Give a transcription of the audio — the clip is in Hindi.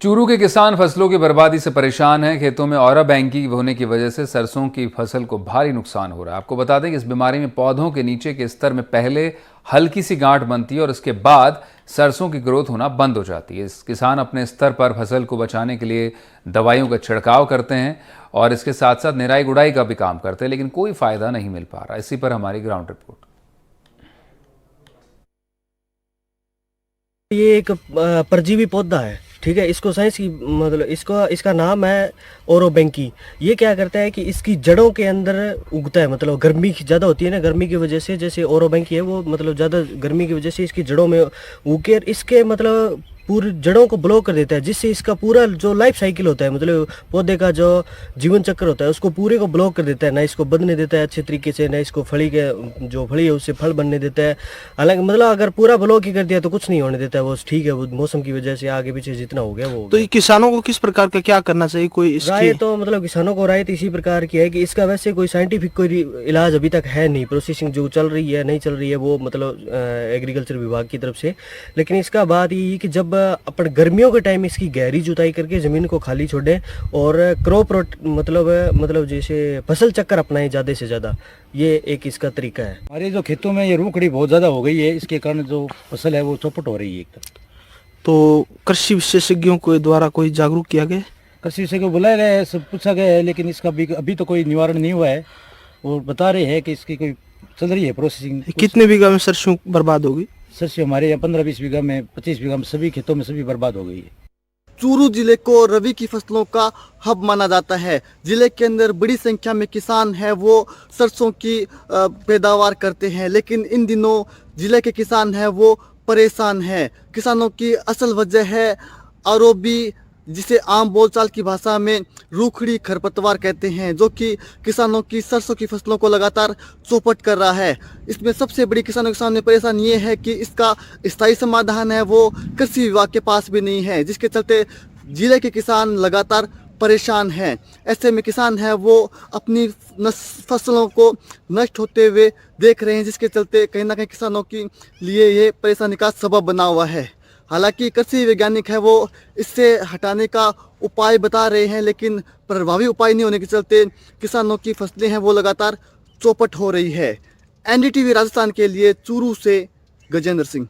चूरू के किसान फसलों की बर्बादी से परेशान हैं। खेतों में औरा बैंकी होने की वजह से सरसों की फसल को भारी नुकसान हो रहा है। आपको बता दें कि इस बीमारी में पौधों के नीचे के स्तर में पहले हल्की सी गांठ बनती है और इसके बाद सरसों की ग्रोथ होना बंद हो जाती है। इस किसान अपने स्तर पर फसल को बचाने के लिए दवाइयों का छिड़काव करते हैं और इसके साथ साथ निराई गुड़ाई का भी काम करते हैं, लेकिन कोई फायदा नहीं मिल पा रहा। इसी पर हमारी ग्राउंड रिपोर्ट। ये एक परजीवी पौधा है, ठीक है। इसको साइंस की मतलब इसका नाम है ओरोबैंकी। ये क्या करता है कि इसकी जड़ों के अंदर उगता है, मतलब गर्मी ज़्यादा होती है ना, गर्मी की वजह से जैसे ओरोबैंकी है वो मतलब ज़्यादा गर्मी की वजह से इसकी जड़ों में उग के इसके मतलब पूरी जड़ों को ब्लॉक कर देता है, जिससे इसका पूरा जो लाइफ साइकिल होता है, मतलब पौधे का जो जीवन चक्र होता है उसको पूरे को ब्लॉक कर देता है। ना इसको बढ़ने देता है अच्छे तरीके से, ना इसको फली के जो फली है उससे फल बनने देता है। हालांकि मतलब अगर पूरा ब्लॉक ही कर दिया तो कुछ नहीं होने देता है वो, ठीक है। वो मौसम की वजह से आगे पीछे जितना हो गया वो हो तो गया। ये किसानों को किस प्रकार का क्या करना चाहिए? कोई राय इसकी तो मतलब किसानों को राय तो इसी प्रकार की है कि इसका वैसे कोई साइंटिफिक कोई इलाज अभी तक है नहीं। प्रोसेसिंग जो चल रही है नहीं चल रही है वो मतलब एग्रीकल्चर विभाग की तरफ से। लेकिन इसका बात ये है कि जब अपन गर्मियों के टाइम इसकी गहरी जुताई करके ज़मीन को खाली छोड़ें और क्रॉप मतलब जैसे फसल चक्कर अपनाएं ज़्यादा से ज़्यादा, ये एक इसका तरीका है। हमारे जो खेतों में ये रूखड़ी बहुत ज़्यादा हो गई है, इसके कारण जो फसल है वो चौपट हो रही है एकदम। तो कृषि विशेषज्ञों के द्वारा कोई जागरूक किया गया? कृषि से को बुलाया गया है, सब पूछा गया है, लेकिन इसका अभी तो कोई निवारण नहीं हुआ है। वो बता रहे हैं कि इसकी कोई चल रही है प्रोसेसिंग। कितने बीघा में सरसों बर्बाद होगी? सरसों हमारे यहाँ 15-20 बीघा में, 25 बीघा में, सभी खेतों में सभी बर्बाद हो गई है। चूरू जिले को रबी की फसलों का हब माना जाता है। जिले के अंदर बड़ी संख्या में किसान हैं वो सरसों की पैदावार करते हैं, लेकिन इन दिनों जिले के किसान हैं वो परेशान हैं। किसानों की असल वजह है आरोबी, जिसे आम बोलचाल की भाषा में रूखड़ी खरपतवार कहते हैं, जो कि किसानों की सरसों की फसलों को लगातार चौपट कर रहा है। इसमें सबसे बड़ी किसानों के सामने परेशानी ये है कि इसका स्थायी समाधान है वो कृषि विभाग के पास भी नहीं है, जिसके चलते जिले के किसान लगातार परेशान हैं। ऐसे में किसान हैं वो अपनी फसलों को नष्ट होते हुए देख रहे हैं, जिसके चलते कहीं ना कहीं किसानों के लिए ये परेशानी का सबब बना हुआ है। हालांकि कृषि वैज्ञानिक है वो इससे हटाने का उपाय बता रहे हैं, लेकिन प्रभावी उपाय नहीं होने के चलते किसानों की फसलें हैं वो लगातार चौपट हो रही है। एनडीटीवी राजस्थान के लिए चूरू से गजेंद्र सिंह।